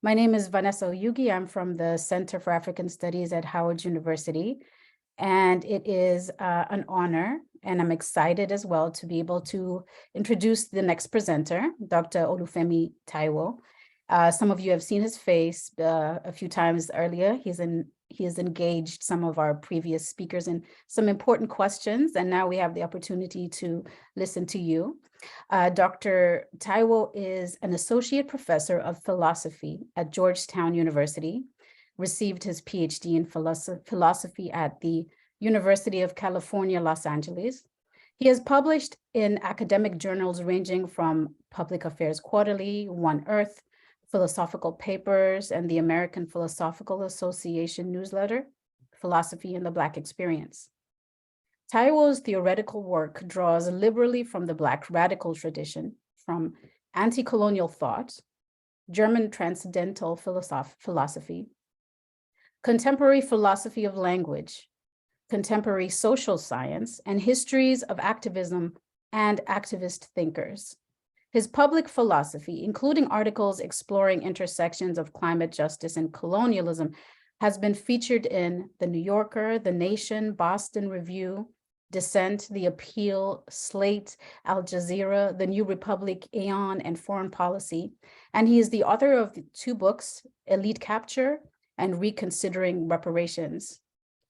My name is Vanessa Oyugi. I'm from the Center for African Studies at Howard University. And it is an honor, and I'm excited as well to be able to introduce the next presenter, Dr. Olufemi Taiwo. Some of you have seen his face a few times earlier. He has engaged some of our previous speakers in some important questions, and now we have the opportunity to listen to you. Dr. Taiwo is an associate professor of philosophy at Georgetown University, received his PhD in philosophy at the University of California, Los Angeles. He has published in academic journals ranging from Public Affairs Quarterly, One Earth, Philosophical Papers, and the American Philosophical Association newsletter, Philosophy in the Black Experience. Taiwo's theoretical work draws liberally from the Black radical tradition, from anti-colonial thought, German transcendental philosophy, contemporary philosophy of language, contemporary social science, and histories of activism and activist thinkers. His public philosophy, including articles exploring intersections of climate justice and colonialism, has been featured in The New Yorker, The Nation, Boston Review, Dissent, The Appeal, Slate, Al Jazeera, The New Republic, Aeon, and Foreign Policy. And he is the author of the 2 books, Elite Capture and Reconsidering Reparations.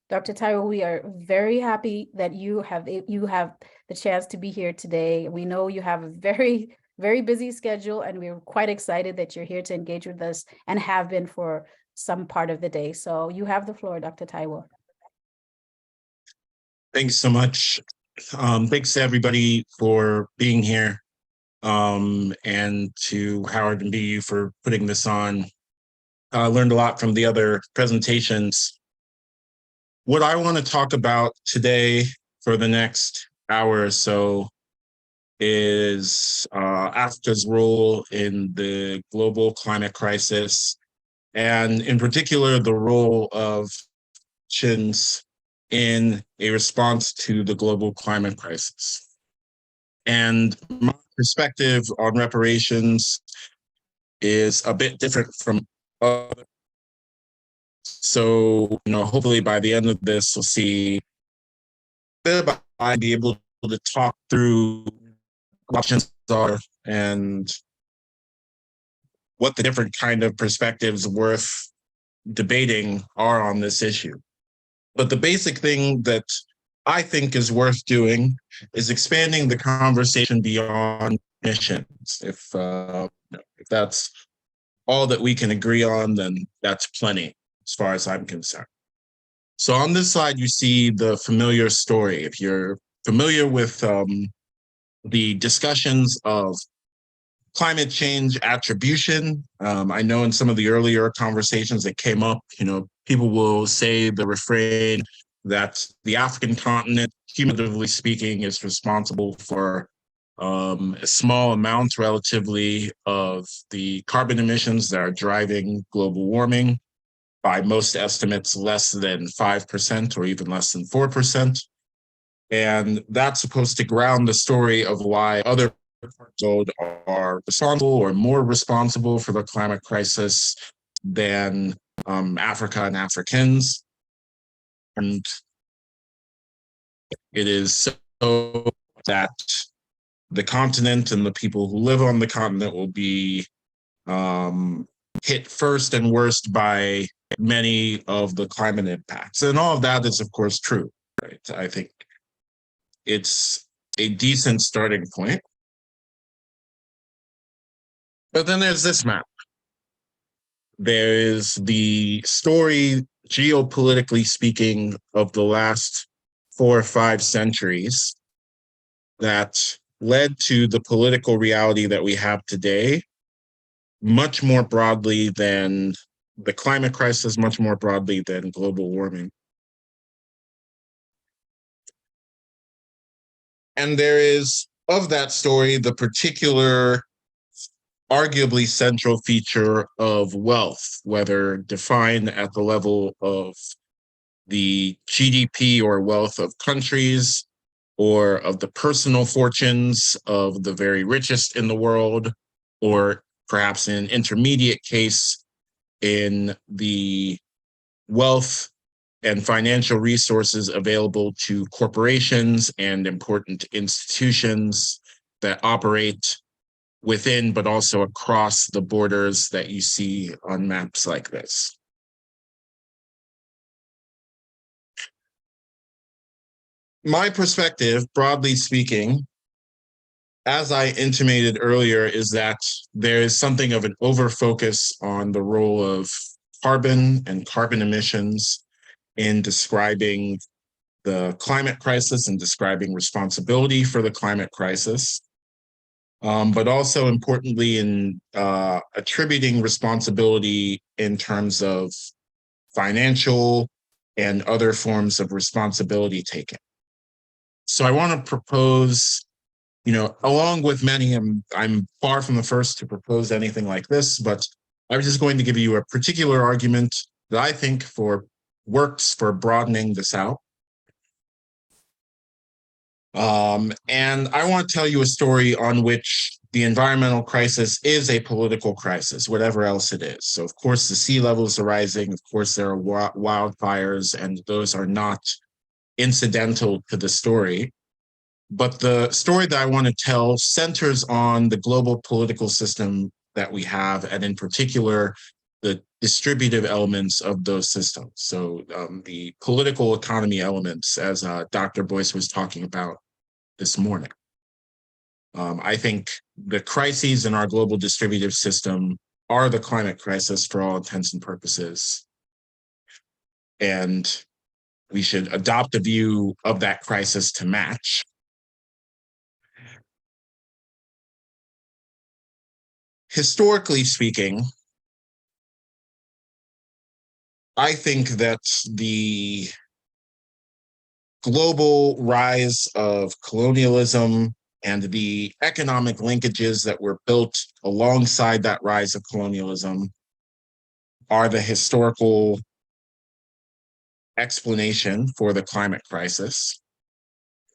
Dr. Taiwo, we are very happy that you have the chance to be here today. We know you have a very, very busy schedule, and we're quite excited that you're here to engage with us and have been for some part of the day. So you have the floor, Dr. Taiwo. Thanks so much. Thanks to everybody for being here, and to Howard and BU for putting this on. I learned a lot from the other presentations. What I want to talk about today for the next hour or so is Africa's role in the global climate crisis, and in particular, the role of nations in a response to the global climate crisis. And my perspective on reparations is a bit different from others. So, hopefully by the end of this, we'll see a bit about I'll be able to talk through what options are and what the different kind of perspectives worth debating are on this issue. But the basic thing that I think is worth doing is expanding the conversation beyond missions. If that's all that we can agree on, then that's plenty, as far as I'm concerned. So on this slide, you see the familiar story. If you're familiar with the discussions of climate change attribution, I know in some of the earlier conversations that came up, people will say the refrain that the African continent, cumulatively speaking, is responsible for a small amount relatively of the carbon emissions that are driving global warming, by most estimates less than 5% or even less than 4%. And that's supposed to ground the story of why other parts are responsible or more responsible for the climate crisis than Africa and Africans. And it is so that the continent and the people who live on the continent will be hit first and worst by many of the climate impacts. And all of that is, of course, true, right? I think it's a decent starting point. But then there's this map. There is the story, geopolitically speaking, of the last 4 or 5 centuries that led to the political reality that we have today, much more broadly than the climate crisis, much more broadly than global warming. And there is, of that story, the particular, arguably central feature of wealth, whether defined at the level of the GDP or wealth of countries, or of the personal fortunes of the very richest in the world, or perhaps in an intermediate case, in the wealth and financial resources available to corporations and important institutions that operate within, but also across the borders that you see on maps like this. My perspective, broadly speaking, as I intimated earlier, is that there is something of an overfocus on the role of carbon and carbon emissions in describing the climate crisis and describing responsibility for the climate crisis, but also importantly in attributing responsibility in terms of financial and other forms of responsibility taken. So I want to propose, along with many, I'm far from the first to propose anything like this, but I was just going to give you a particular argument that I think works for broadening this out. And I want to tell you a story on which the environmental crisis is a political crisis, whatever else it is. So of course, the sea levels are rising. Of course, there are wildfires, and those are not incidental to the story. But the story that I want to tell centers on the global political system that we have, and in particular, the distributive elements of those systems. So the political economy elements, as Dr. Boyce was talking about this morning. I think the crises in our global distributive system are the climate crisis for all intents and purposes. And we should adopt a view of that crisis to match. Historically speaking, I think that the global rise of colonialism and the economic linkages that were built alongside that rise of colonialism are the historical explanation for the climate crisis.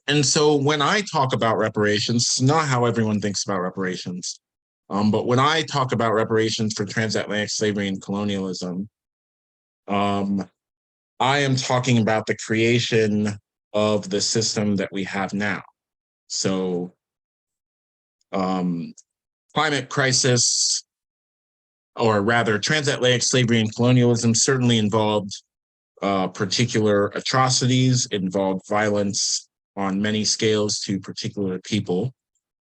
And so when I talk about reparations, not how everyone thinks about reparations, but when I talk about reparations for transatlantic slavery and colonialism, I am talking about the creation of the system that we have now. So climate crisis, or rather transatlantic slavery and colonialism, certainly involved particular atrocities, involved violence on many scales to particular people.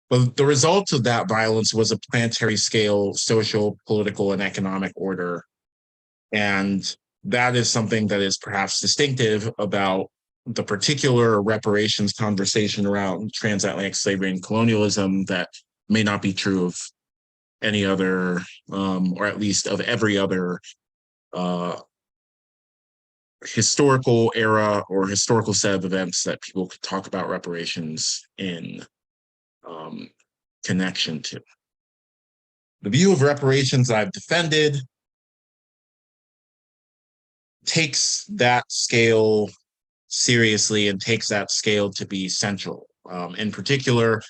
But the result of that violence was a planetary scale social, political, and economic order. And that is something that is perhaps distinctive about the particular reparations conversation around transatlantic slavery and colonialism that may not be true of any other, or at least of every other historical era or historical set of events that people could talk about reparations in connection to. The view of reparations I've defended takes that scale seriously and takes that scale to be central. In particular,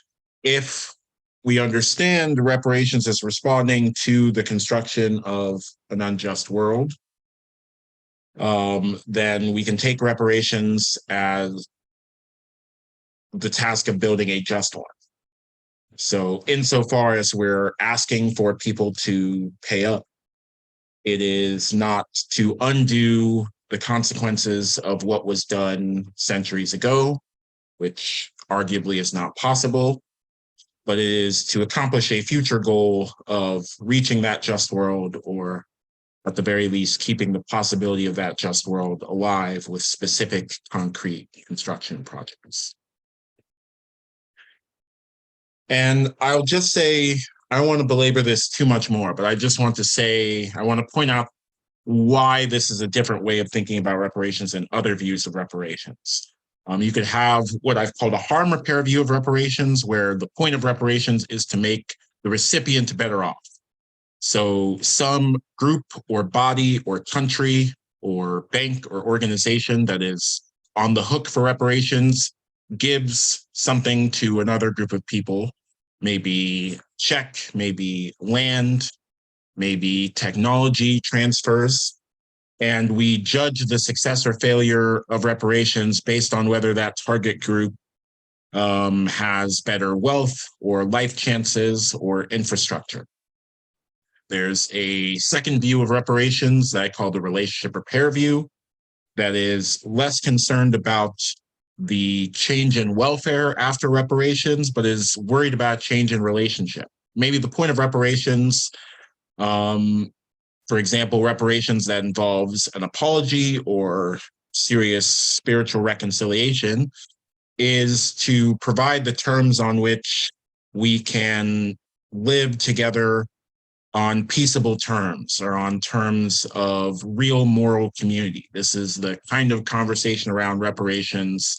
if we understand reparations as responding to the construction of an unjust world, then we can take reparations as the task of building a just one. So insofar as we're asking for people to pay up, it is not to undo the consequences of what was done centuries ago, which arguably is not possible, but it is to accomplish a future goal of reaching that just world, or at the very least, keeping the possibility of that just world alive with specific concrete construction projects. And I'll just say, I don't want to belabor this too much more, but I just want to say, I want to point out why this is a different way of thinking about reparations and other views of reparations. You could have what I've called a harm repair view of reparations, where the point of reparations is to make the recipient better off. So some group or body or country or bank or organization that is on the hook for reparations gives something to another group of people, maybe check, maybe land, maybe technology transfers, and we judge the success or failure of reparations based on whether that target group has better wealth or life chances or infrastructure. There's a second view of reparations that I call the relationship repair view, that is less concerned about the change in welfare after reparations, but is worried about change in relationship. Maybe the point of reparations, for example, reparations that involves an apology or serious spiritual reconciliation, is to provide the terms on which we can live together on peaceable terms or on terms of real moral community. This is the kind of conversation around reparations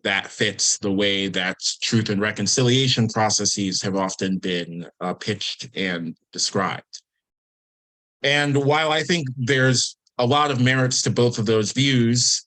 that fits the way that truth and reconciliation processes have often been pitched and described. And while I think there's a lot of merits to both of those views,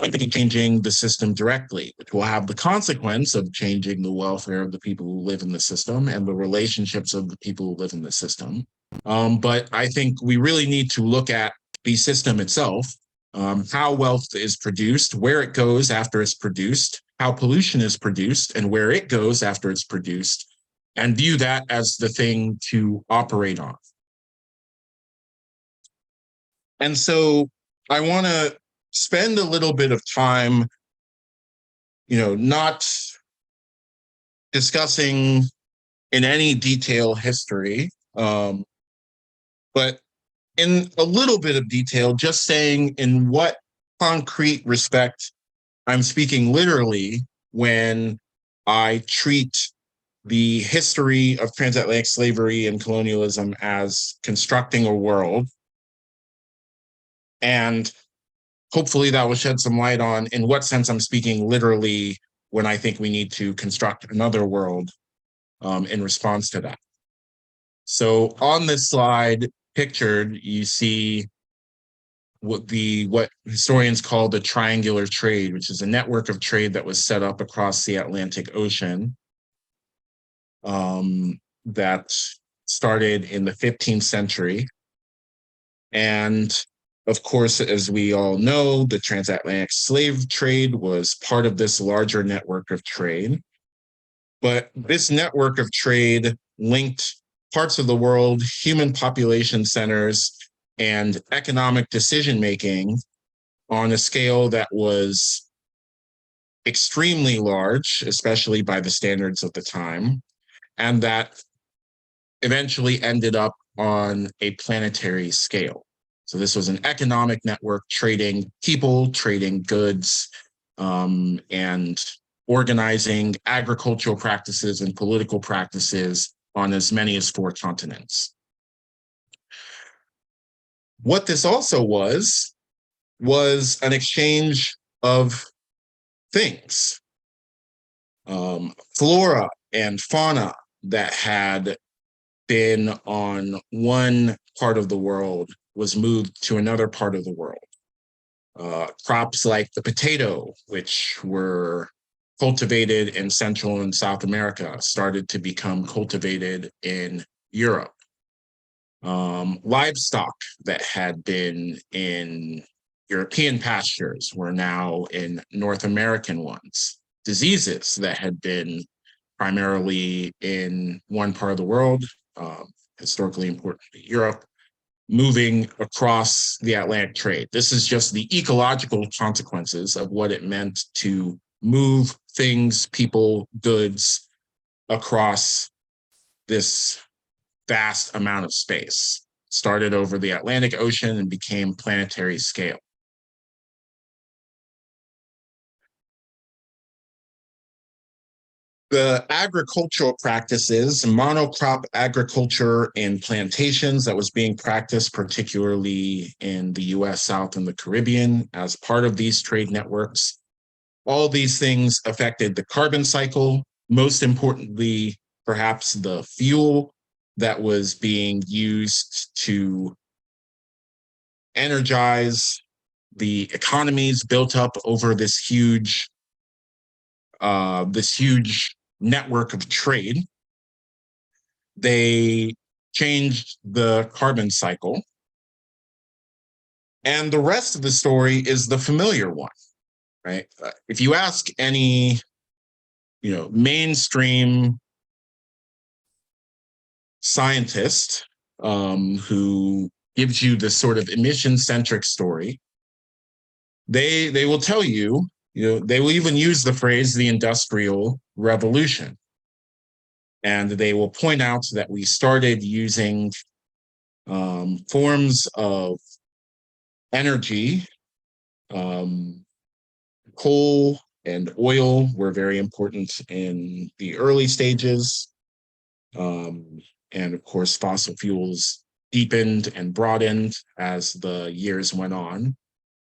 I think changing the system directly, which will have the consequence of changing the welfare of the people who live in the system and the relationships of the people who live in the system. But I think we really need to look at the system itself, how wealth is produced, where it goes after it's produced, how pollution is produced, and where it goes after it's produced, and view that as the thing to operate on. And so I want to spend a little bit of time, not discussing in any detail history, but in a little bit of detail, just saying in what concrete respect I'm speaking literally when I treat the history of transatlantic slavery and colonialism as constructing a world. And hopefully that will shed some light on in what sense I'm speaking literally when I think we need to construct another world in response to that. So on this slide pictured, you see what historians call the triangular trade, which is a network of trade that was set up across the Atlantic Ocean that started in the 15th century. And of course, as we all know, the transatlantic slave trade was part of this larger network of trade. But this network of trade linked parts of the world, human population centers, and economic decision-making on a scale that was extremely large, especially by the standards of the time, and that eventually ended up on a planetary scale. So this was an economic network trading people, trading goods, and organizing agricultural practices and political practices on as many as 4 continents. What this also was an exchange of things, flora and fauna that had been on one part of the world was moved to another part of the world. Crops like the potato, which were cultivated in Central and South America, started to become cultivated in Europe. Livestock that had been in European pastures were now in North American ones. Diseases that had been primarily in one part of the world, historically important to Europe, moving across the Atlantic trade. This is just the ecological consequences of what it meant to move things, people, goods across this vast amount of space. Started over the Atlantic Ocean and became planetary scale. The agricultural practices, monocrop agriculture and plantations that was being practiced particularly in the US South and the Caribbean as part of these trade networks, all these things affected the carbon cycle, most importantly, perhaps the fuel that was being used to energize the economies built up over this huge network of trade. They changed the carbon cycle. And the rest of the story is the familiar one, right? If you ask any, mainstream scientist who gives you this sort of emission-centric story, they will tell you, they will even use the phrase the Industrial Revolution. And they will point out that we started using forms of energy, coal and oil were very important in the early stages. And of course, fossil fuels deepened and broadened as the years went on.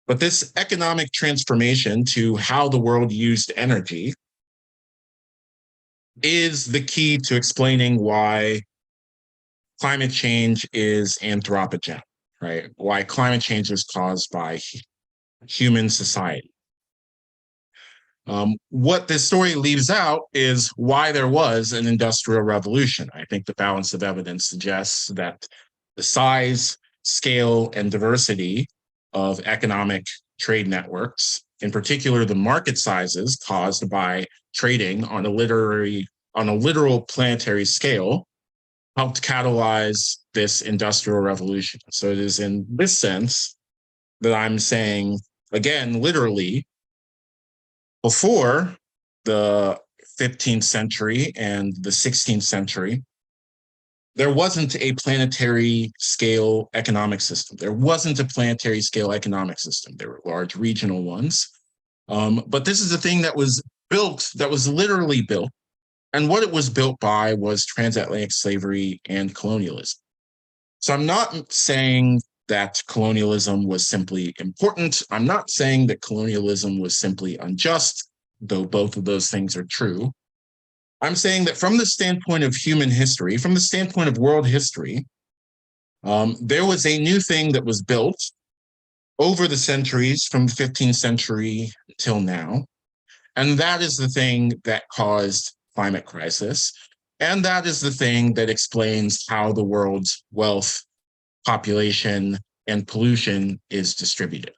But this economic transformation to how the world used energy is the key to explaining why climate change is anthropogenic, right? Why climate change is caused by human society. What this story leaves out is why there was an industrial revolution. I think the balance of evidence suggests that the size, scale, and diversity of economic trade networks, in particular the market sizes caused by trading on a literal planetary scale, helped catalyze this industrial revolution. So it is in this sense that I'm saying, again, literally, before the 15th century and the 16th century, there wasn't a planetary scale economic system. There wasn't a planetary scale economic system. There were large regional ones. But this is a thing that was built, that was literally built. And what it was built by was transatlantic slavery and colonialism. So I'm not saying that colonialism was simply important. I'm not saying that colonialism was simply unjust, though both of those things are true. I'm saying that from the standpoint of human history, from the standpoint of world history, there was a new thing that was built over the centuries from the 15th century till now. And that is the thing that caused climate crisis. And that is the thing that explains how the world's wealth, population, and pollution is distributed.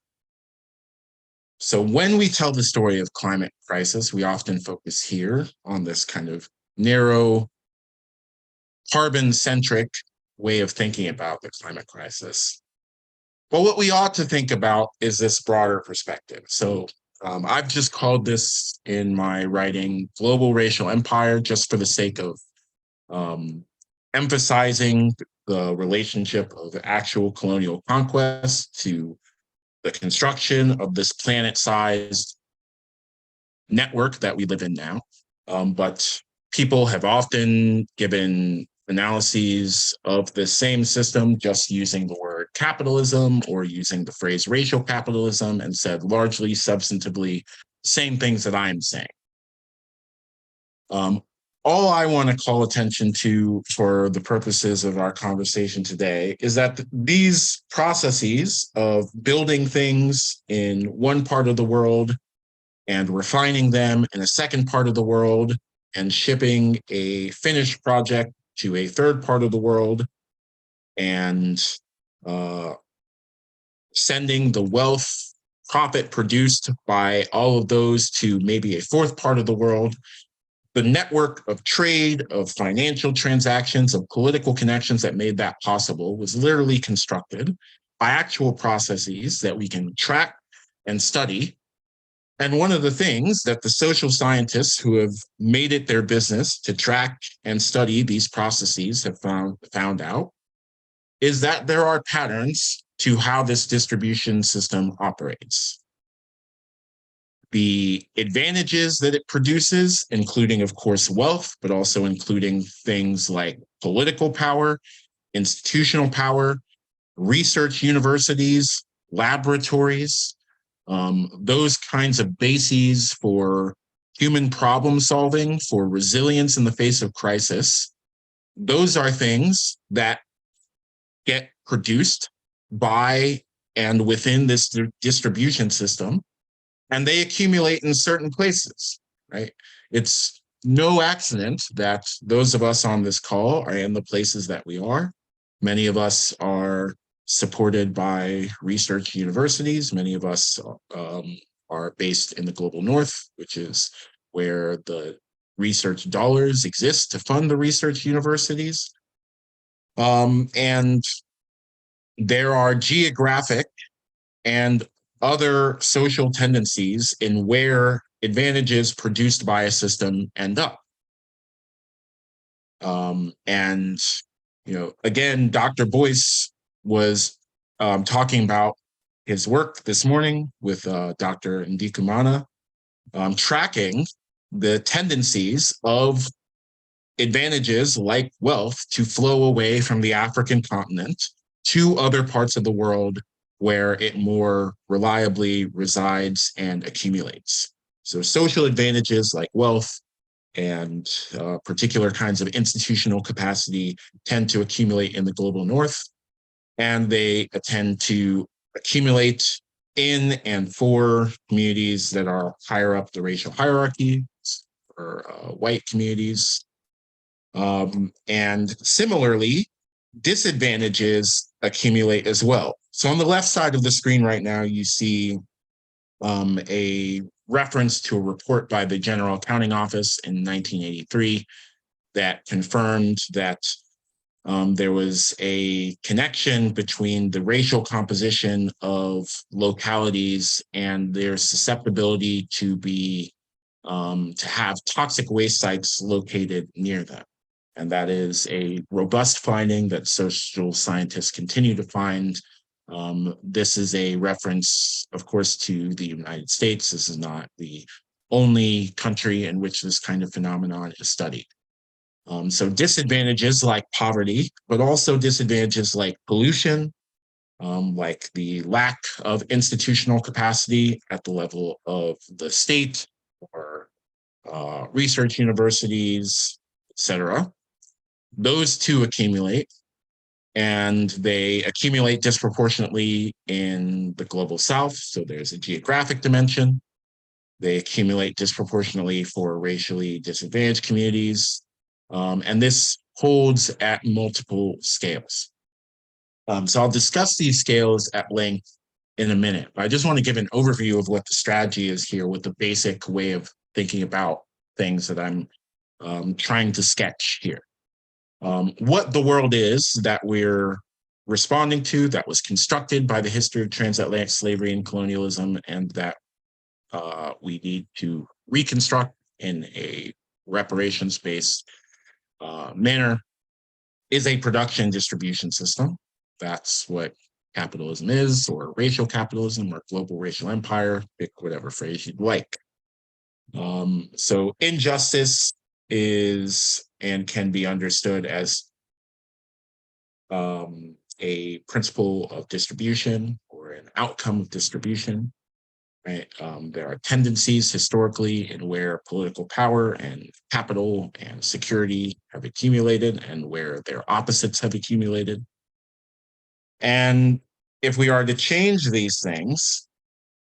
So when we tell the story of climate crisis, we often focus here on this kind of narrow, carbon-centric way of thinking about the climate crisis. But what we ought to think about is this broader perspective. So I've just called this in my writing global racial empire, just for the sake of emphasizing the relationship of actual colonial conquest to the construction of this planet-sized network that we live in now. But people have often given analyses of the same system just using the word capitalism or using the phrase racial capitalism and said largely substantively same things that I'm saying. All I want to call attention to for the purposes of our conversation today is that these processes of building things in one part of the world and refining them in a second part of the world and shipping a finished project to a third part of the world and sending the wealth profit produced by all of those to maybe a fourth part of the world. The network of trade, of financial transactions, of political connections that made that possible was literally constructed by actual processes that we can track and study. And one of the things that the social scientists who have made it their business to track and study these processes have found out is that there are patterns to how this distribution system operates. The advantages that it produces, including, of course, wealth, but also including things like political power, institutional power, research universities, laboratories, those kinds of bases for human problem solving, for resilience in the face of crisis. Those are things that get produced by and within this distribution system, and they accumulate in certain places, right? It's no accident that those of us on this call are in the places that we are. Many of us are supported by research universities. Many of us are based in the global north, which is where the research dollars exist to fund the research universities. And there are geographic and other social tendencies in where advantages produced by a system end up. And, again, Dr. Boyce was talking about his work this morning with Dr. Ndikumana, tracking the tendencies of advantages like wealth to flow away from the African continent to other parts of the world where it more reliably resides and accumulates. So social advantages like wealth and particular kinds of institutional capacity tend to accumulate in the global north, and they tend to accumulate in and for communities that are higher up the racial hierarchy, or white communities. And similarly, disadvantages accumulate as well. So on the left side of the screen right now, you see a reference to a report by the General Accounting Office in 1983 that confirmed that there was a connection between the racial composition of localities and their susceptibility to have toxic waste sites located near them. And that is a robust finding that social scientists continue to find. This is a reference, of course, to the United States. This is not the only country in which this kind of phenomenon is studied. So disadvantages like poverty, but also disadvantages like pollution, like the lack of institutional capacity at the level of the state or research universities, etc. Those two accumulate, and they accumulate disproportionately in the global south. So there's a geographic dimension. They accumulate disproportionately for racially disadvantaged communities. And this holds at multiple scales. So I'll discuss these scales at length in a minute, but I just want to give an overview of what the strategy is here with the basic way of thinking about things that I'm trying to sketch here. What the world is that we're responding to, that was constructed by the history of transatlantic slavery and colonialism, and that we need to reconstruct in a reparations-based manner, is a production distribution system. That's what capitalism is, or racial capitalism, or global racial empire, pick whatever phrase you'd like. So injustice is and can be understood as a principle of distribution or an outcome of distribution. Right? There are tendencies historically in where political power and capital and security have accumulated and where their opposites have accumulated. And if we are to change these things,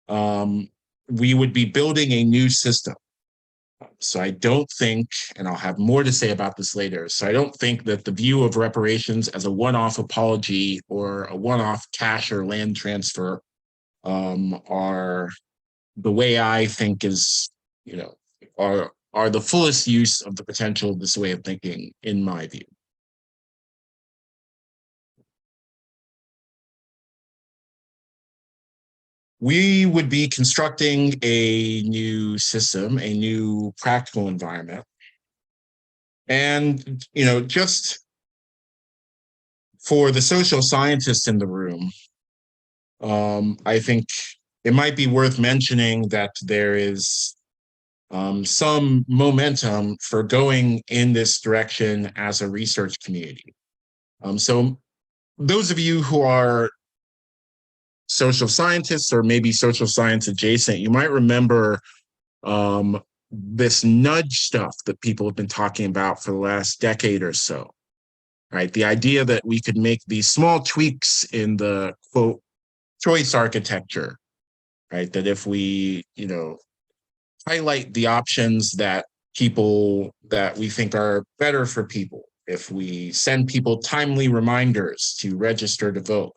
we would be building a new system. So I don't think, and I'll have more to say about this later, so I don't think that the view of reparations as a one-off apology or a one-off cash or land transfer are the way I think is, are the fullest use of the potential of this way of thinking, in my view. We would be constructing a new system, a new practical environment. And, just for the social scientists in the room, I think it might be worth mentioning that there is some momentum for going in this direction as a research community. So those of you who are social scientists or maybe social science adjacent, you might remember this nudge stuff that people have been talking about for the last decade or so, right? The idea that we could make these small tweaks in the, quote, choice architecture, right? That if we, highlight the options that people that we think are better for people, if we send people timely reminders to register to vote,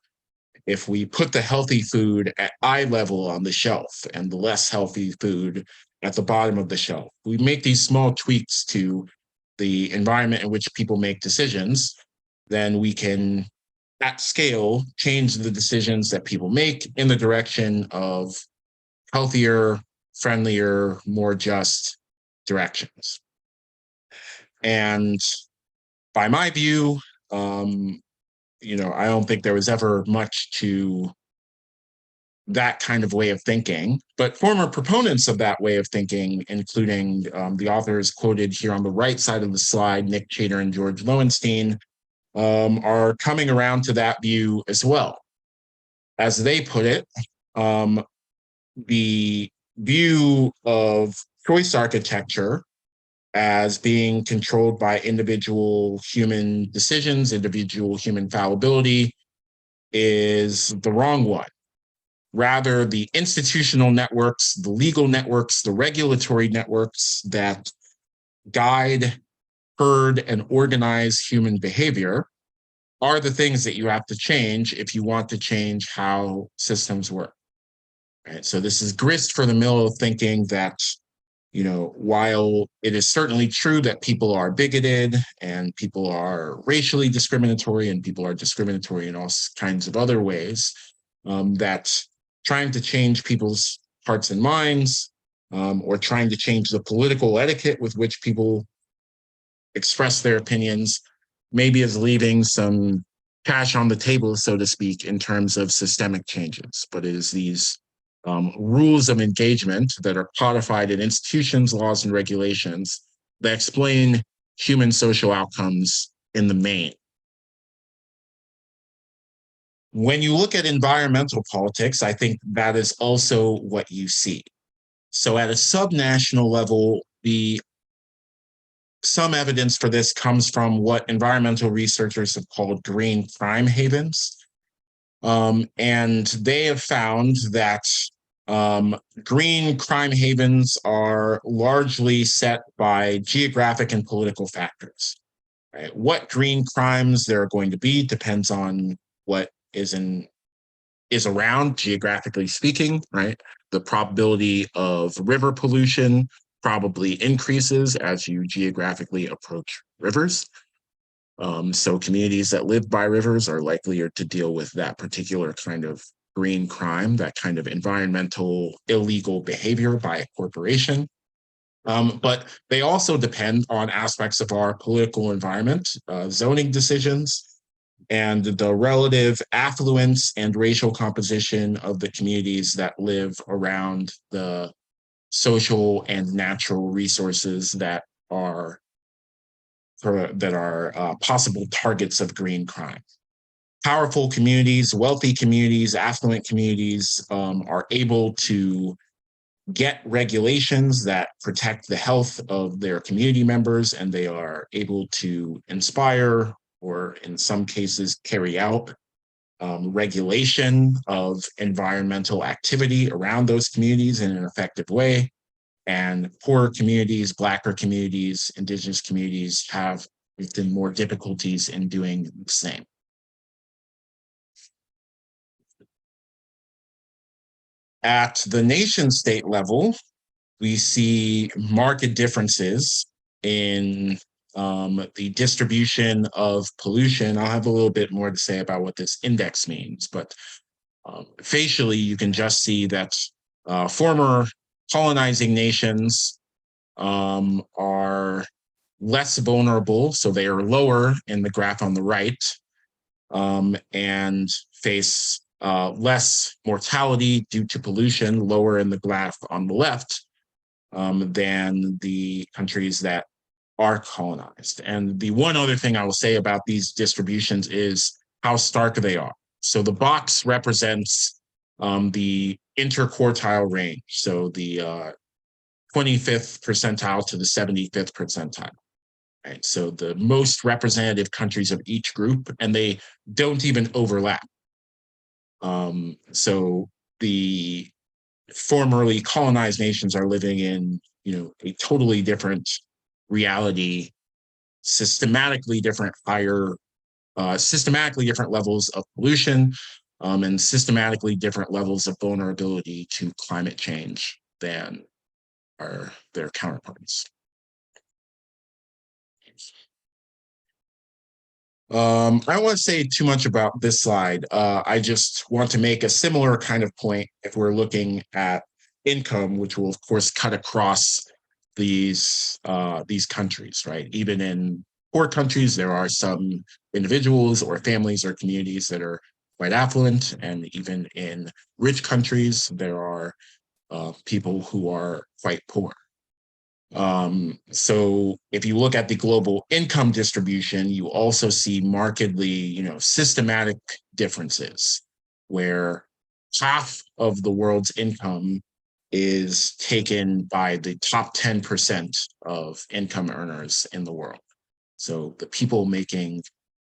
if we put the healthy food at eye level on the shelf and the less healthy food at the bottom of the shelf, we make these small tweaks to the environment in which people make decisions, then we can, at scale, change the decisions that people make in the direction of healthier, friendlier, more just directions. And by my view, I don't think there was ever much to that kind of way of thinking, but former proponents of that way of thinking, including the authors quoted here on the right side of the slide, Nick Chater and George Lowenstein, are coming around to that view as well. As they put it, the view of choice architecture as being controlled by individual human decisions, individual human fallibility, is the wrong one. Rather, the institutional networks, the legal networks, the regulatory networks that guide, herd, and organize human behavior are the things that you have to change if you want to change how systems work. Right? So this is grist for the mill of thinking that, while it is certainly true that people are bigoted and people are racially discriminatory and people are discriminatory in all kinds of other ways, that trying to change people's hearts and minds, or trying to change the political etiquette with which people express their opinions, maybe is leaving some cash on the table, so to speak, in terms of systemic changes. But it is these rules of engagement that are codified in institutions, laws, and regulations that explain human social outcomes in the main. When you look at environmental politics, I think that is also what you see. So at a subnational level, some evidence for this comes from what environmental researchers have called green crime havens. And they have found that green crime havens are largely set by geographic and political factors. Right? What green crimes there are going to be depends on what is around, geographically speaking, right? The probability of river pollution probably increases as you geographically approach rivers. So communities that live by rivers are likelier to deal with that particular kind of green crime, that kind of environmental illegal behavior by a corporation. But they also depend on aspects of our political environment, zoning decisions, and the relative affluence and racial composition of the communities that live around the social and natural resources that are possible targets of green crime. Powerful communities, wealthy communities, affluent communities are able to get regulations that protect the health of their community members, and they are able to inspire, or in some cases carry out, regulation of environmental activity around those communities in an effective way. And poorer communities, Blacker communities, Indigenous communities have often more difficulties in doing the same. At the nation state level, we see marked differences in the distribution of pollution. I'll have a little bit more to say about what this index means, but facially, you can just see that former colonizing nations are less vulnerable, so they are lower in the graph on the right, and face less mortality due to pollution, lower in the graph on the left, than the countries that are colonized. And the one other thing I will say about these distributions is how stark they are. So the box represents the interquartile range, so the 25th percentile to the 75th percentile. Right? So the most representative countries of each group, and they don't even overlap. So the formerly colonized nations are living in, a totally different reality, systematically different levels of pollution, and systematically different levels of vulnerability to climate change than their counterparts. I don't want to say too much about this slide. I just want to make a similar kind of point if we're looking at income, which will of course cut across these countries, right? Even in poor countries, there are some individuals or families or communities that are quite affluent, and even in rich countries, there are people who are quite poor. So if you look at the global income distribution, you also see markedly, systematic differences where half of the world's income is taken by the top 10% of income earners in the world. So the people making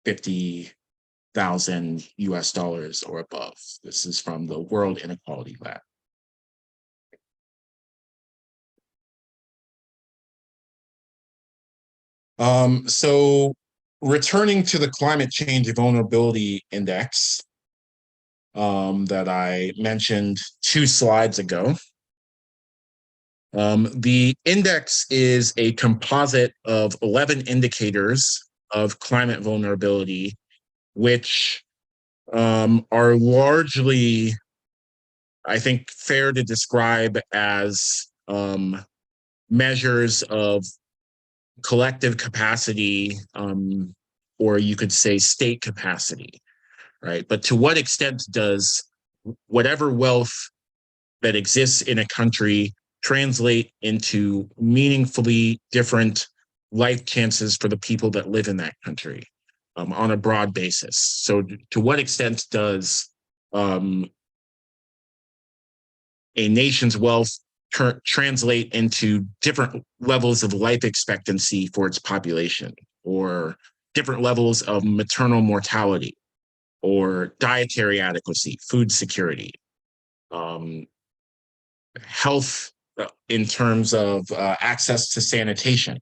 50,000 US dollars or above. This is from the World Inequality Lab. So returning to the climate change vulnerability index that I mentioned 2 slides ago, the index is a composite of 11 indicators of climate vulnerability, which are largely, I think, fair to describe as measures of collective capacity, or you could say state capacity, right? But to what extent does whatever wealth that exists in a country translate into meaningfully different life chances for the people that live in that country on a broad basis? So to what extent does a nation's wealth translate into different levels of life expectancy for its population, or different levels of maternal mortality, or dietary adequacy, food security, health in terms of access to sanitation?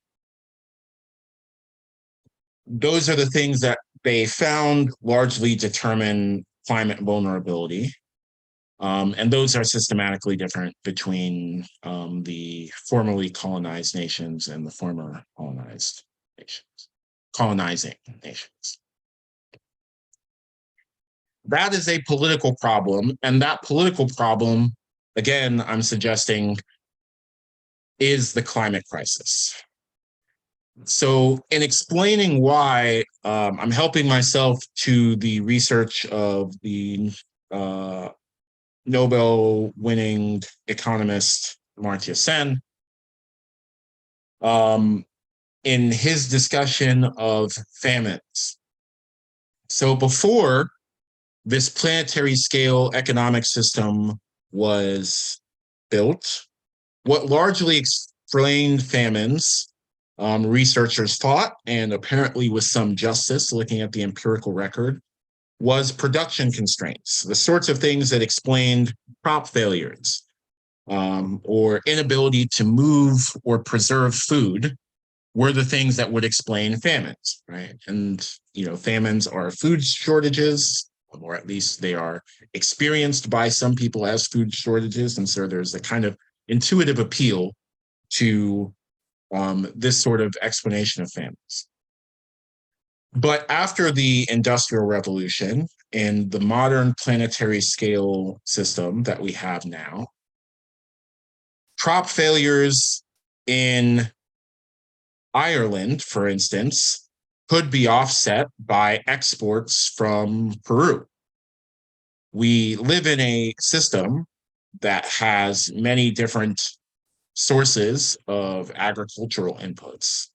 Those are the things that they found largely determine climate vulnerability. And those are systematically different between the formerly colonized nations and the former colonizing nations. That is a political problem, and that political problem, again, I'm suggesting, is the climate crisis. So in explaining why, I'm helping myself to the research of the Nobel-winning economist Amartya Sen, in his discussion of famines. So before this planetary scale economic system was built, what largely explained famines, researchers thought, and apparently with some justice looking at the empirical record, was production constraints, the sorts of things that explained crop failures, or inability to move or preserve food, were the things that would explain famines, right? And, famines are food shortages, or at least they are experienced by some people as food shortages. And so there's a kind of intuitive appeal to this sort of explanation of famines. But after the Industrial Revolution and the modern planetary scale system that we have now, crop failures in Ireland, for instance, could be offset by exports from Peru. We live in a system that has many different sources of agricultural inputs,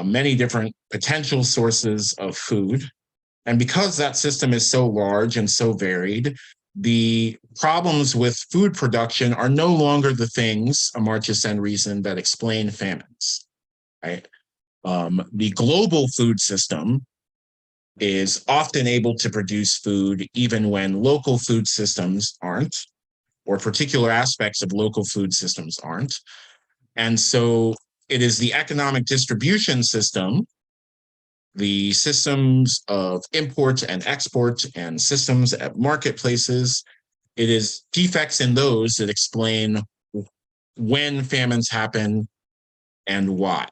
many different potential sources of food. And because that system is so large and so varied, the problems with food production are no longer the things, Amartya Sen reasoned, that explain famines, right? The global food system is often able to produce food even when local food systems aren't, or particular aspects of local food systems aren't. And so It is the economic distribution system, the systems of import and export and systems at marketplaces. It is defects in those that explain when famines happen and why.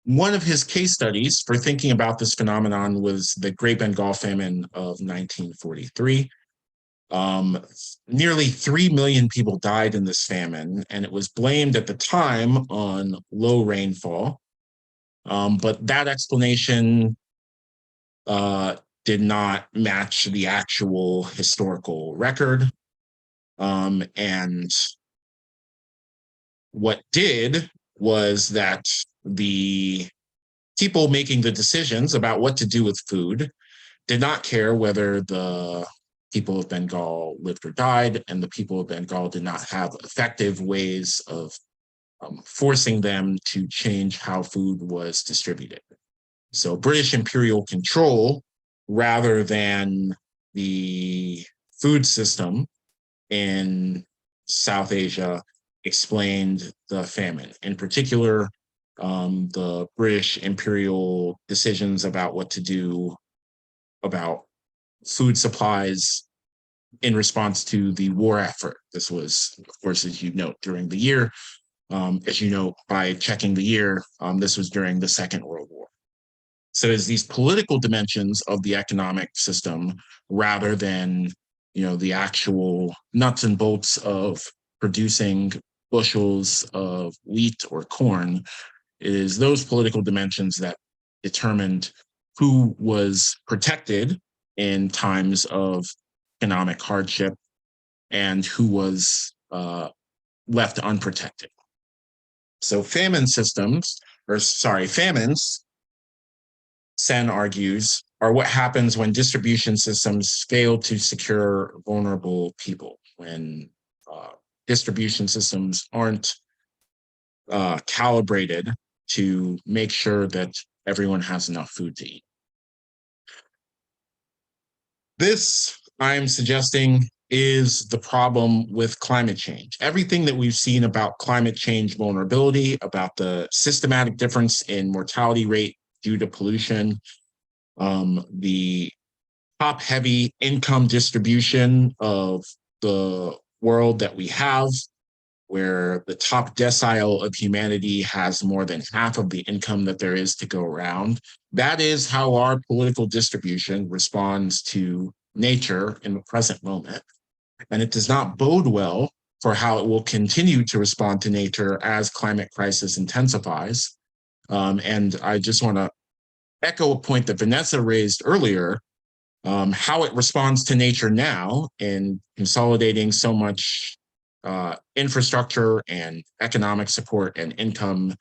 One of his case studies for thinking about this phenomenon was the Great Bengal Famine of 1943. Nearly 3 million people died in this famine, and it was blamed at the time on low rainfall. But that explanation did not match the actual historical record. And what did was that the people making the decisions about what to do with food did not care whether the people of Bengal lived or died, and the people of Bengal did not have effective ways of forcing them to change how food was distributed. So British imperial control, rather than the food system in South Asia, explained the famine. In particular, the British imperial decisions about what to do about food supplies in response to the war effort. This was, of course, as you note, during the year. As you know, by checking the year, this was during the Second World War. So it's these political dimensions of the economic system rather than, the actual nuts and bolts of producing bushels of wheat or corn. It is those political dimensions that determined who was protected in times of economic hardship and who was left unprotected. So famines, Sen argues, are what happens when distribution systems fail to secure vulnerable people, when distribution systems aren't calibrated to make sure that everyone has enough food to eat. This, I'm suggesting, is the problem with climate change. Everything that we've seen about climate change vulnerability, about the systematic difference in mortality rate due to pollution, the top-heavy income distribution of the world that we have, where the top decile of humanity has more than half of the income that there is to go around. That is how our political distribution responds to nature in the present moment. And it does not bode well for how it will continue to respond to nature as climate crisis intensifies. And I just want to echo a point that Vanessa raised earlier, how it responds to nature now in consolidating so much infrastructure and economic support and income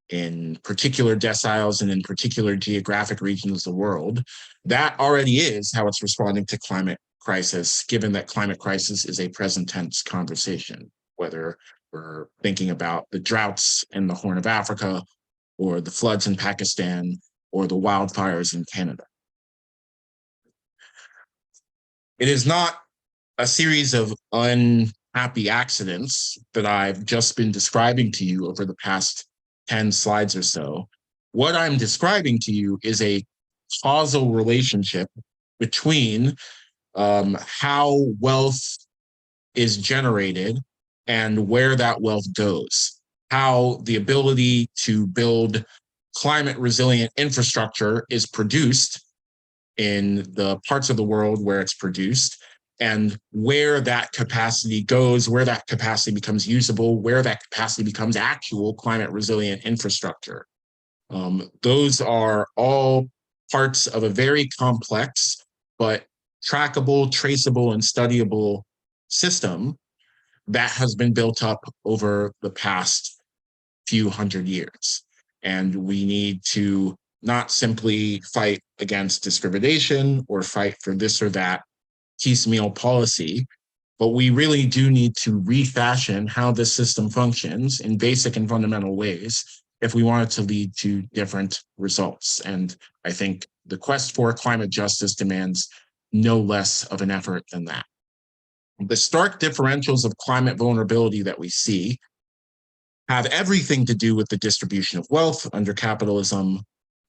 in particular deciles and in particular geographic regions of the world. That already is how it's responding to climate crisis, given that climate crisis is a present tense conversation, whether we're thinking about the droughts in the Horn of Africa or the floods in Pakistan or the wildfires in Canada. It is not a series of unhappy accidents that I've just been describing to you over the past 10 slides or so. What I'm describing to you is a causal relationship between how wealth is generated and where that wealth goes, how the ability to build climate resilient infrastructure is produced in the parts of the world where it's produced, and where that capacity goes, where that capacity becomes usable, where that capacity becomes actual climate resilient infrastructure. Those are all parts of a very complex but trackable, traceable, and studyable system that has been built up over the past few hundred years. And we need to not simply fight against discrimination or fight for this or that piecemeal policy, but we really do need to refashion how this system functions in basic and fundamental ways if we want it to lead to different results. And I think the quest for climate justice demands no less of an effort than that. The stark differentials of climate vulnerability that we see have everything to do with the distribution of wealth under capitalism,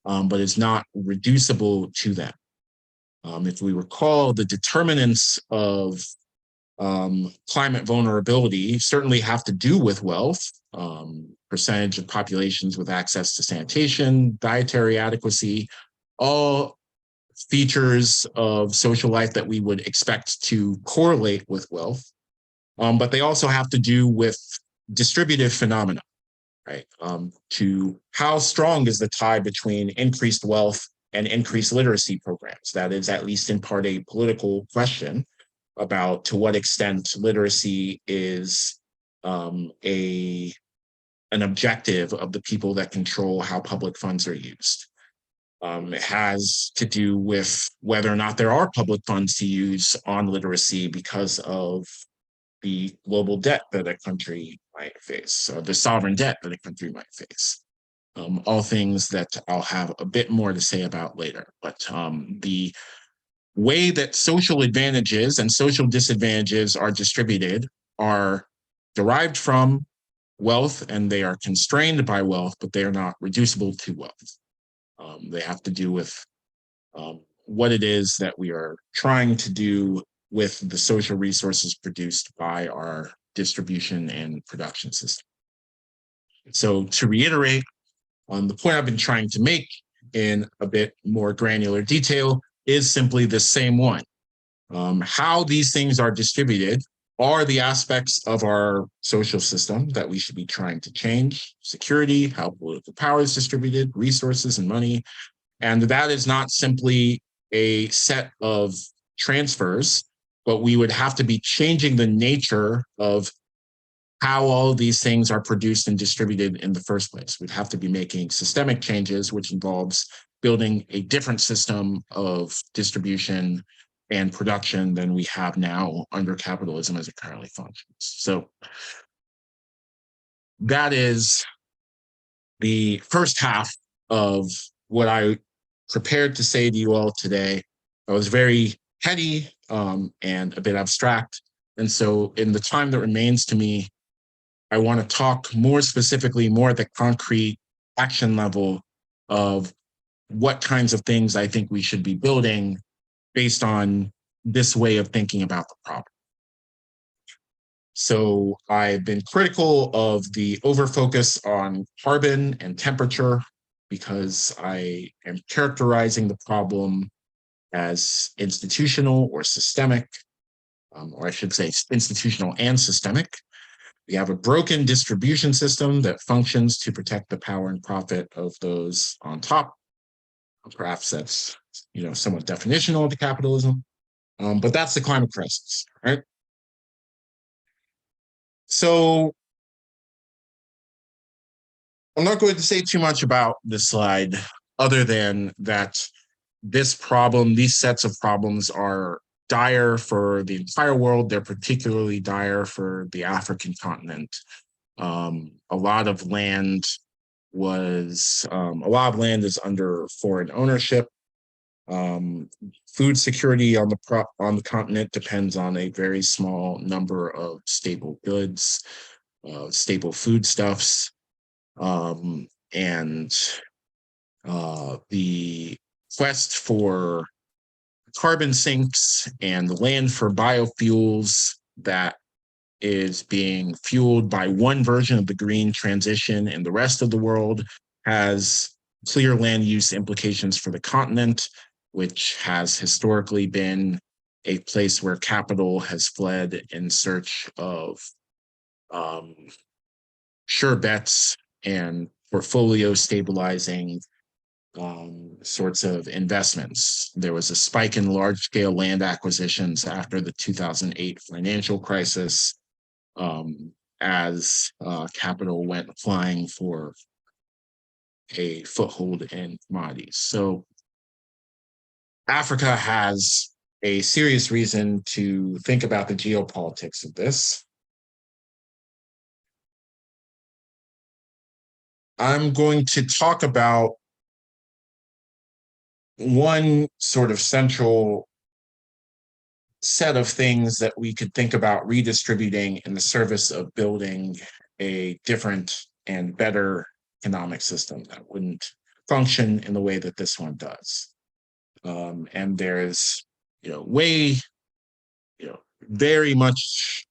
but is not reducible to them. If we recall, the determinants of climate vulnerability certainly have to do with wealth, percentage of populations with access to sanitation, dietary adequacy, all features of social life that we would expect to correlate with wealth. But they also have to do with distributive phenomena, right? To how strong is the tie between increased wealth and increased literacy programs? That is at least in part a political question about to what extent literacy is an objective of the people that control how public funds are used. It has to do with whether or not there are public funds to use on literacy because of the global debt that a country might face, or the sovereign debt that a country might face. All things that I'll have a bit more to say about later. But the way that social advantages and social disadvantages are distributed are derived from wealth, and they are constrained by wealth, but they are not reducible to wealth. They have to do with what it is that we are trying to do with the social resources produced by our distribution and production system. So to reiterate, the point I've been trying to make in a bit more granular detail is simply the same one. How these things are distributed are the aspects of our social system that we should be trying to change: security, how political power is distributed, resources and money. And that is not simply a set of transfers, but we would have to be changing the nature of how all of these things are produced and distributed in the first place. We'd have to be making systemic changes, which involves building a different system of distribution and production than we have now under capitalism as it currently functions. So that is the first half of what I prepared to say to you all today. I was very heady and a bit abstract. And so in the time that remains to me, I want to talk more specifically, more at the concrete action level of what kinds of things I think we should be building based on this way of thinking about the problem. So I've been critical of the overfocus on carbon and temperature because I am characterizing the problem as institutional or systemic, or I should say institutional and systemic. We have a broken distribution system that functions to protect the power and profit of those on top. Perhaps that's, somewhat definitional to capitalism, but that's the climate crisis, right? So I'm not going to say too much about this slide other than that this problem, these sets of problems are dire for the entire world. They're particularly dire for the African continent. A lot of land is under foreign ownership. Food security on the continent depends on a very small number of staple goods, staple foodstuffs, and the quest for carbon sinks and the land for biofuels that is being fueled by one version of the green transition in the rest of the world has clear land use implications for the continent, which has historically been a place where capital has fled in search of sure bets and portfolio stabilizing sorts of investments. There was a spike in large-scale land acquisitions after the 2008 financial crisis as capital went flying for a foothold in commodities. So Africa has a serious reason to think about the geopolitics of this. I'm going to talk about one sort of central set of things that we could think about redistributing in the service of building a different and better economic system that wouldn't function in the way that this one does. And there's, very much,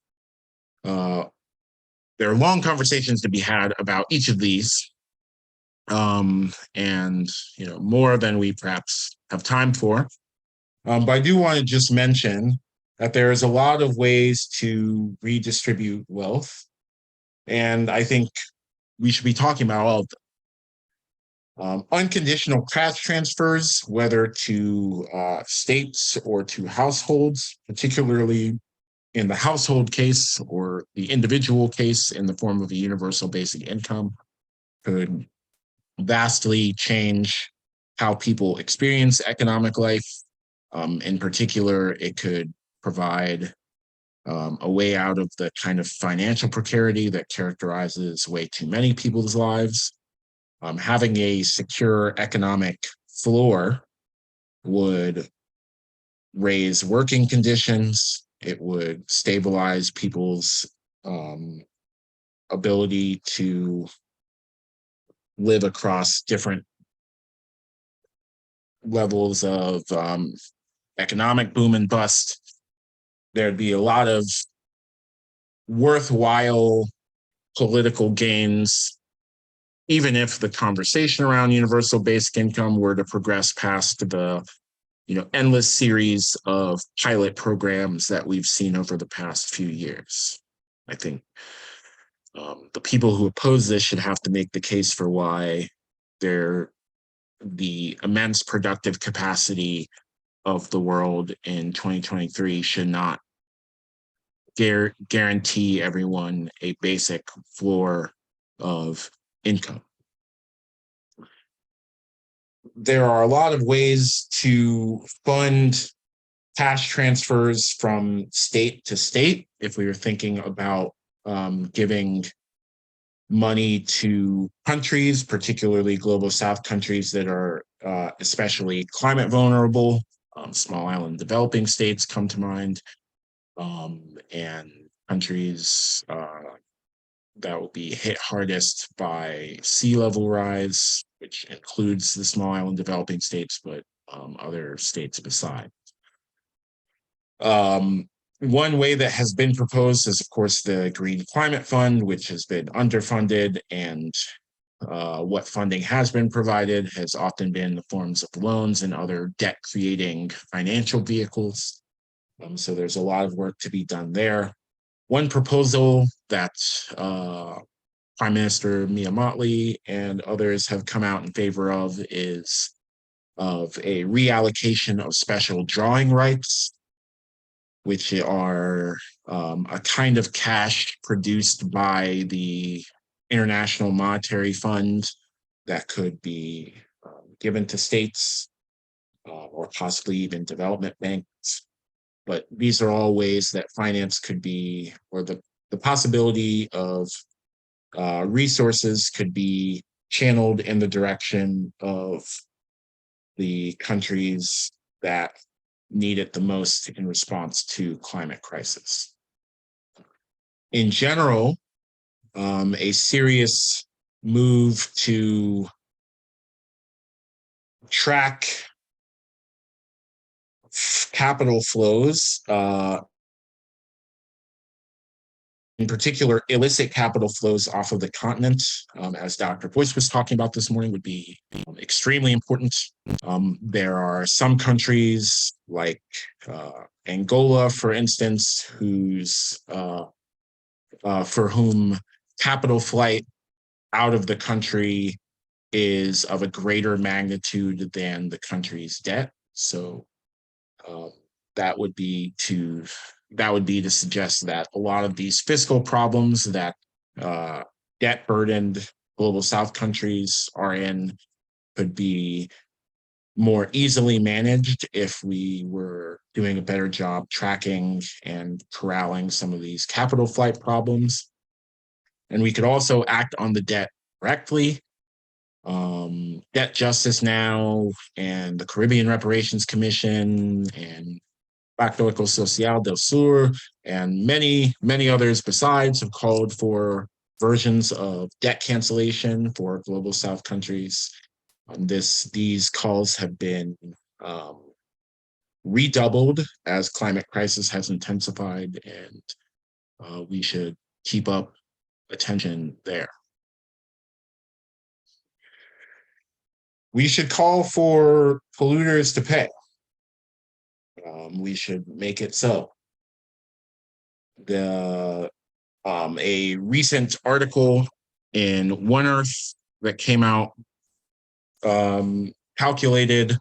there are long conversations to be had about each of these, and more than we perhaps have time for. But I do want to just mention that there is a lot of ways to redistribute wealth, and I think we should be talking about all of them. Unconditional cash transfers, whether to states or to households, particularly in the household case or the individual case in the form of a universal basic income, could vastly change how people experience economic life. In particular, it could provide a way out of the kind of financial precarity that characterizes way too many people's lives. Having a secure economic floor would raise working conditions. It would stabilize people's ability to live across different levels of economic boom and bust. There'd be a lot of worthwhile political gains, even if the conversation around universal basic income were to progress past the endless series of pilot programs that we've seen over the past few years. I think the people who oppose this should have to make the case for why the immense productive capacity of the world in 2023 should not guarantee everyone a basic floor of income. There are a lot of ways to fund cash transfers from state to state. If we were thinking about giving money to countries, particularly global South countries that are especially climate vulnerable, small island developing states come to mind, and countries that will be hit hardest by sea level rise, which includes the small island developing states, but other states beside. One way that has been proposed is, of course, the Green Climate Fund, which has been underfunded, and what funding has been provided has often been in the forms of loans and other debt-creating financial vehicles. So there's a lot of work to be done there. One proposal that Prime Minister Mia Mottley and others have come out in favor of is of a reallocation of special drawing rights, which are a kind of cash produced by the International Monetary Fund that could be given to states or possibly even development banks. But these are all ways that finance could be, or the possibility of resources could be channeled in the direction of the countries that need it the most in response to climate crisis. In general, a serious move to track capital flows, in particular, illicit capital flows off of the continent, as Dr. Boyce was talking about this morning, would be extremely important. There are some countries like Angola, for instance, for whom capital flight out of the country is of a greater magnitude than the country's debt. So that would be to suggest that a lot of these fiscal problems that debt-burdened global South countries are in could be more easily managed if we were doing a better job tracking and corralling some of these capital flight problems. And we could also act on the debt directly. Debt Justice Now and the Caribbean Reparations Commission and Pacto Ecosocial del Sur and many, many others besides have called for versions of debt cancellation for global South countries. These calls have been redoubled as climate crisis has intensified, and we should keep up attention there. We should call for polluters to pay. We should make it so. A recent article in One Earth that came out calculated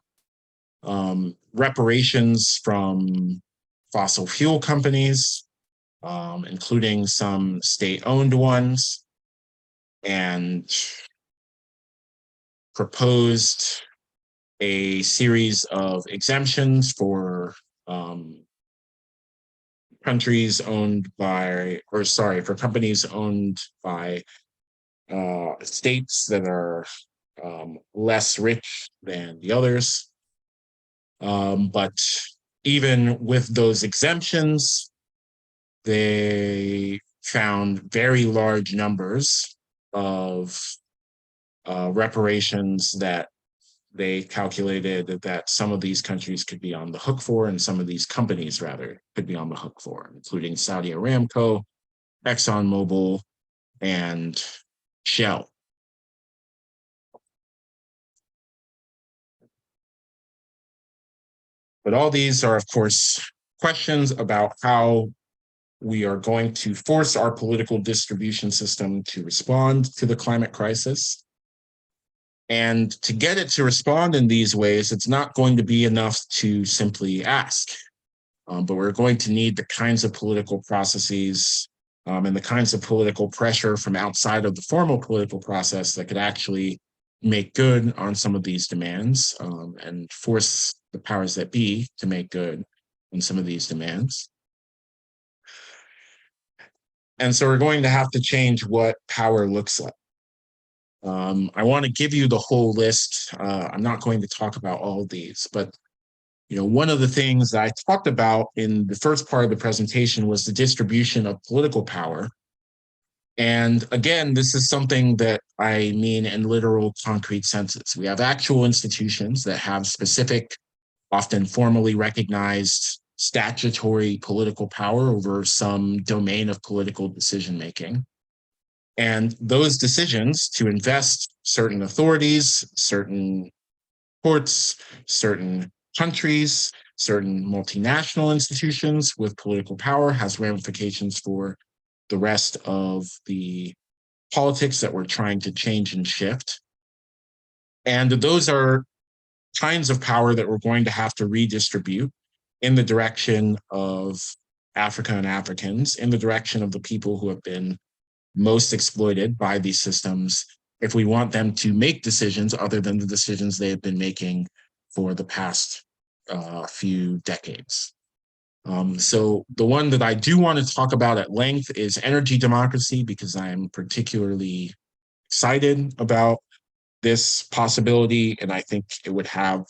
reparations from fossil fuel companies, including some state-owned ones, and proposed a series of exemptions for companies owned by states that are less rich than the others. But even with those exemptions, they found very large numbers of reparations that they calculated that some of these countries could be on the hook for, and some of these companies, rather, could be on the hook for, including Saudi Aramco, ExxonMobil, and Shell. But all these are, of course, questions about how we are going to force our political distribution system to respond to the climate crisis. And to get it to respond in these ways, it's not going to be enough to simply ask, but we're going to need the kinds of political processes and the kinds of political pressure from outside of the formal political process that could actually make good on some of these demands and force the powers that be to make good on some of these demands. And so we're going to have to change what power looks like. I want to give you the whole list. I'm not going to talk about all of these, but one of the things that I talked about in the first part of the presentation was the distribution of political power. And again, this is something that I mean in literal, concrete senses. We have actual institutions that have specific, often formally recognized statutory political power over some domain of political decision-making. And those decisions to invest certain authorities, certain courts, certain countries, certain multinational institutions with political power has ramifications for the rest of the politics that we're trying to change and shift. And those are kinds of power that we're going to have to redistribute in the direction of Africa and Africans, in the direction of the people who have been most exploited by these systems, if we want them to make decisions other than the decisions they have been making for the past few decades. So the one that I do want to talk about at length is energy democracy, because I am particularly excited about this possibility, and I think it would have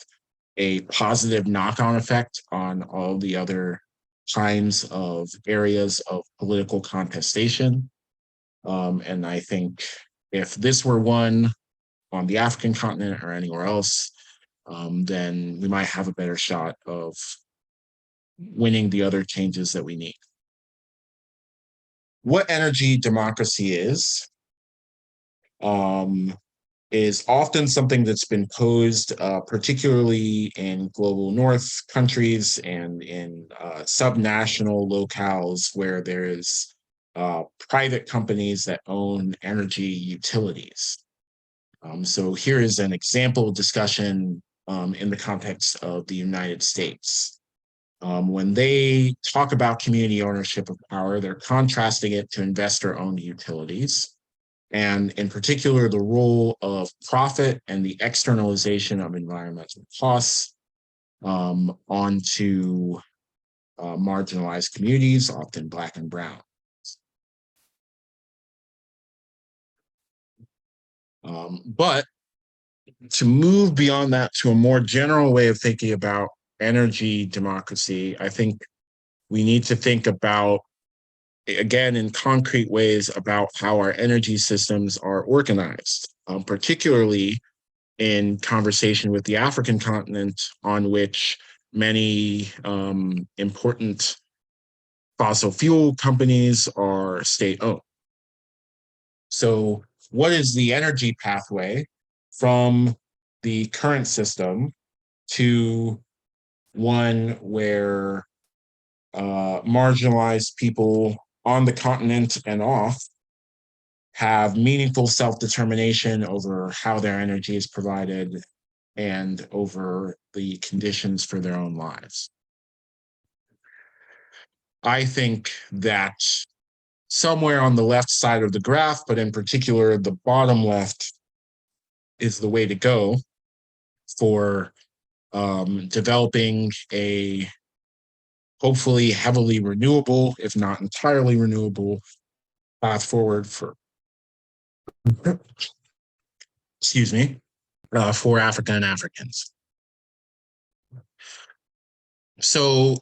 a positive knock-on effect on all the other kinds of areas of political contestation. And I think if this were won on the African continent or anywhere else, then we might have a better shot of winning the other changes that we need. What energy democracy is often something that's been posed, particularly in global north countries and in subnational locales where there is private companies that own energy utilities. So here is an example discussion in the context of the United States. When they talk about community ownership of power, they're contrasting it to investor-owned utilities, and in particular, the role of profit and the externalization of environmental costs onto marginalized communities, often Black and brown. But to move beyond that to a more general way of thinking about energy democracy, I think we need to think about again, in concrete ways about how our energy systems are organized, particularly in conversation with the African continent, on which many important fossil fuel companies are state-owned. So what is the energy pathway from the current system to one where marginalized people on the continent and off have meaningful self-determination over how their energy is provided and over the conditions for their own lives? I think that somewhere on the left side of the graph, but in particular the bottom left, is the way to go for developing a hopefully heavily renewable, if not entirely renewable, path forward for, excuse me, for Africa and Africans. So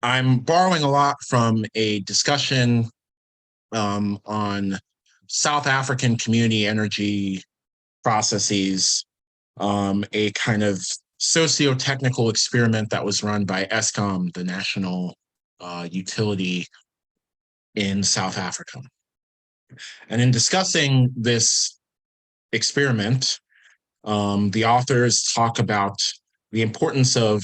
I'm borrowing a lot from a discussion on South African community energy processes, a kind of socio-technical experiment that was run by Eskom, the national utility in South Africa. And in discussing this experiment, the authors talk about the importance of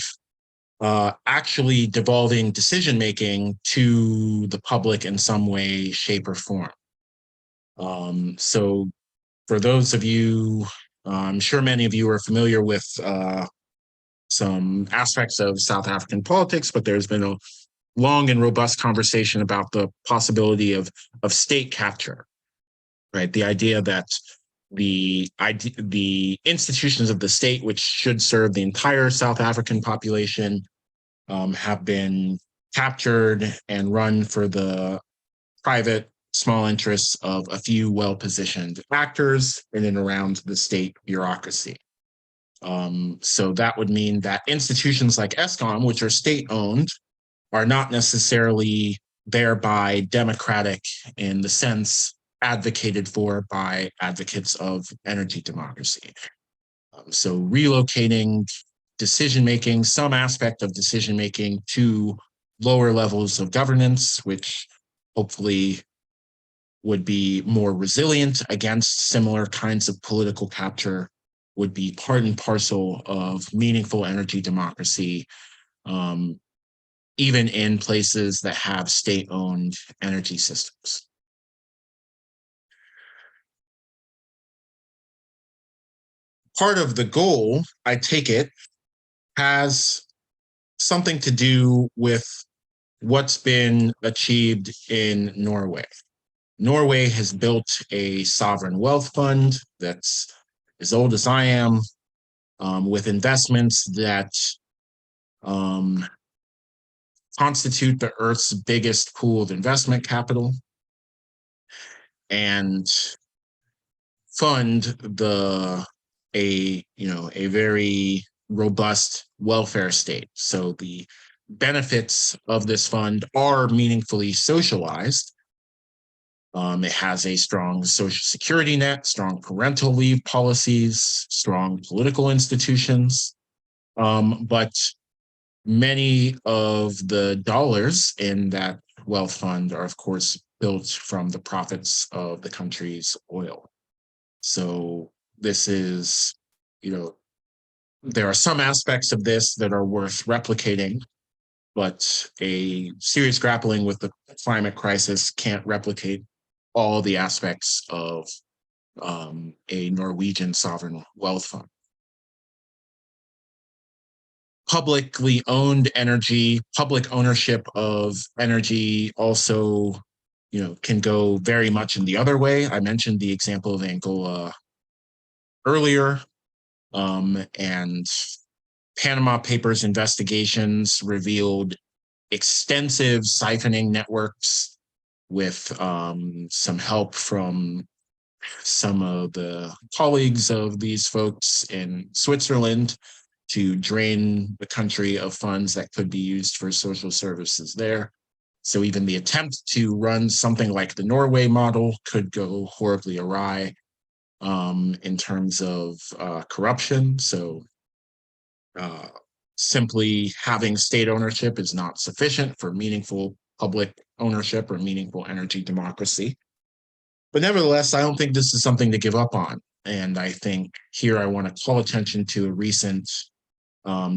actually devolving decision-making to the public in some way, shape, or form. So for those of you, I'm sure many of you are familiar with some aspects of South African politics, but there's been a long and robust conversation about the possibility of state capture, right? The idea that the institutions of the state, which should serve the entire South African population, have been captured and run for the private small interests of a few well-positioned actors in and around the state bureaucracy. So that would mean that institutions like Eskom, which are state-owned, are not necessarily thereby democratic in the sense advocated for by advocates of energy democracy. So relocating decision-making, some aspect of decision-making, to lower levels of governance, which hopefully would be more resilient against similar kinds of political capture, would be part and parcel of meaningful energy democracy, even in places that have state-owned energy systems. Part of the goal, I take it, has something to do with what's been achieved in Norway. Norway has built a sovereign wealth fund that's as old as I am, with investments that constitute the Earth's biggest pool of investment capital, and fund a very robust welfare state. So the benefits of this fund are meaningfully socialized. It has a strong social security net, strong parental leave policies, strong political institutions, but many of the dollars in that wealth fund are, of course, built from the profits of the country's oil. So this is, there are some aspects of this that are worth replicating, but a serious grappling with the climate crisis can't replicate all the aspects of a Norwegian sovereign wealth fund. Publicly owned energy, public ownership of energy also, can go very much in the other way. I mentioned the example of Angola earlier, and Panama Papers investigations revealed extensive siphoning networks with some help from some of the colleagues of these folks in Switzerland to drain the country of funds that could be used for social services there. So even the attempt to run something like the Norway model could go horribly awry in terms of corruption. So simply having state ownership is not sufficient for meaningful public ownership or meaningful energy democracy. But nevertheless, I don't think this is something to give up on. And I think here I want to call attention to a recent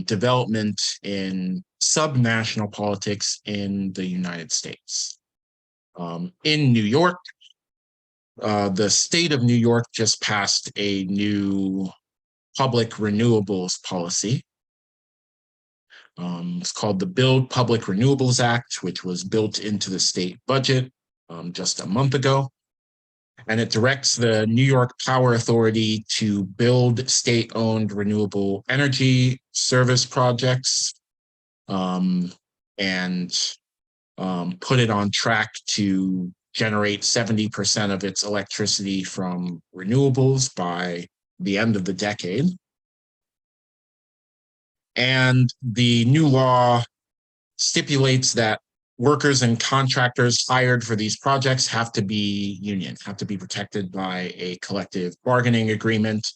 development in subnational politics in the United States. In New York, the state of New York just passed a new public renewables policy. It's called the Build Public Renewables Act, which was built into the state budget just a month ago. And it directs the New York Power Authority to build state-owned renewable energy service projects and put it on track to generate 70% of its electricity from renewables by the end of the decade. And the new law stipulates that workers and contractors hired for these projects have to be union, have to be protected by a collective bargaining agreement.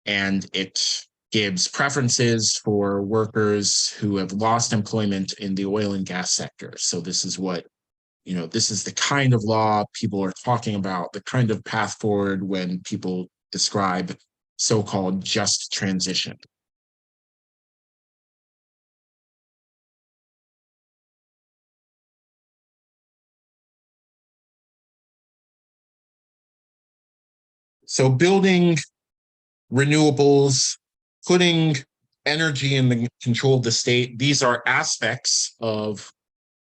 And it gives preferences for workers who have lost employment in the oil and gas sector. So this is what, this is the kind of law people are talking about, the kind of path forward when people describe so-called just transition. So building renewables, putting energy in the control of the state, these are aspects of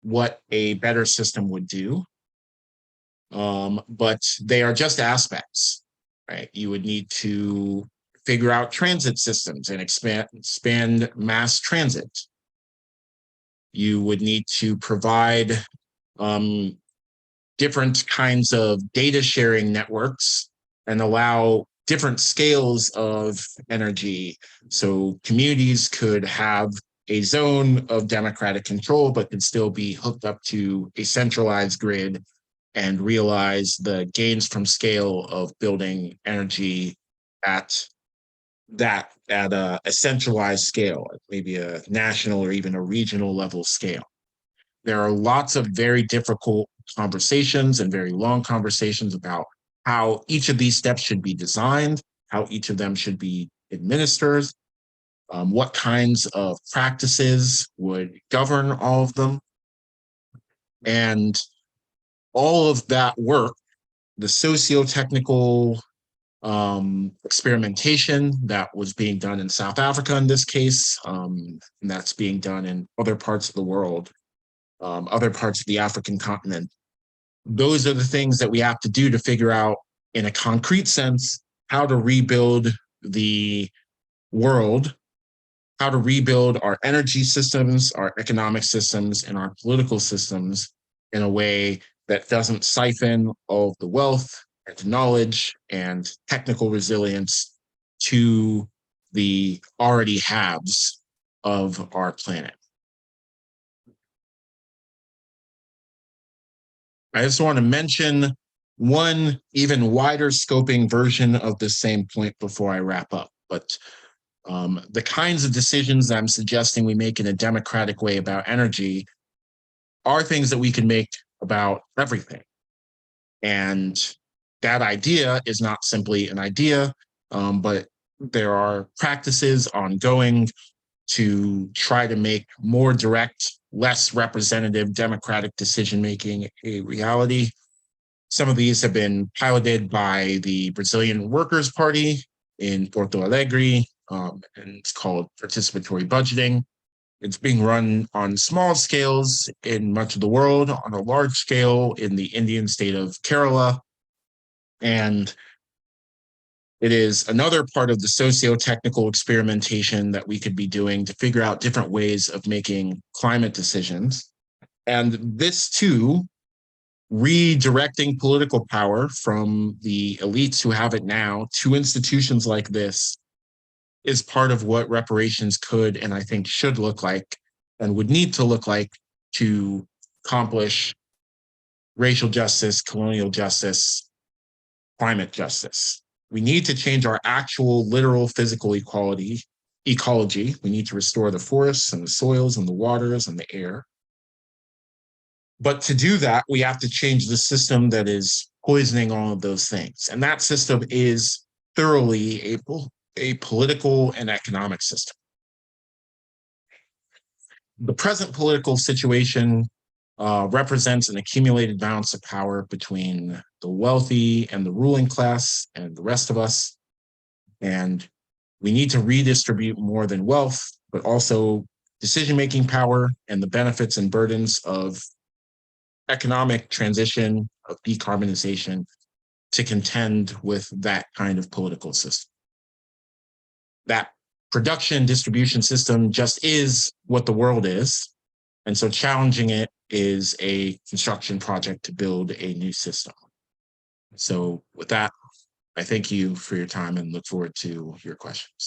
what a better system would do. But they are just aspects, right? You would need to figure out transit systems and expand mass transit. You would need to provide different kinds of data sharing networks and allow different scales of energy. So communities could have a zone of democratic control, but could still be hooked up to a centralized grid and realize the gains from scale of building energy at a centralized scale, maybe a national or even a regional level scale. There are lots of very difficult conversations and very long conversations about how each of these steps should be designed, how each of them should be administered, what kinds of practices would govern all of them. And all of that work, the socio-technical experimentation that was being done in South Africa in this case, and that's being done in other parts of the world, other parts of the African continent. Those are the things that we have to do to figure out in a concrete sense how to rebuild the world, how to rebuild our energy systems, our economic systems, and our political systems in a way that doesn't siphon all of the wealth and knowledge and technical resilience to the already haves of our planet. I just want to mention one even wider scoping version of the same point before I wrap up. But the kinds of decisions I'm suggesting we make in a democratic way about energy are things that we can make about everything. And that idea is not simply an idea, but there are practices ongoing to try to make more direct, less representative democratic decision-making a reality. Some of these have been piloted by the Brazilian Workers' Party in Porto Alegre, and it's called participatory budgeting. It's being run on small scales in much of the world, on a large scale in the Indian state of Kerala. And it is another part of the socio-technical experimentation that we could be doing to figure out different ways of making climate decisions. And this too, redirecting political power from the elites who have it now to institutions like this is part of what reparations could and I think should look like and would need to look like to accomplish racial justice, colonial justice, climate justice. We need to change our actual literal physical ecology. We need to restore the forests and the soils and the waters and the air. But to do that, we have to change the system that is poisoning all of those things. And that system is thoroughly a political and economic system. The present political situation represents an accumulated balance of power between the wealthy and the ruling class and the rest of us. And we need to redistribute more than wealth, but also decision-making power and the benefits and burdens of economic transition, of decarbonization, to contend with that kind of political system. That production distribution system just is what the world is. And so challenging it is a construction project to build a new system. So with that, I thank you for your time and look forward to your questions.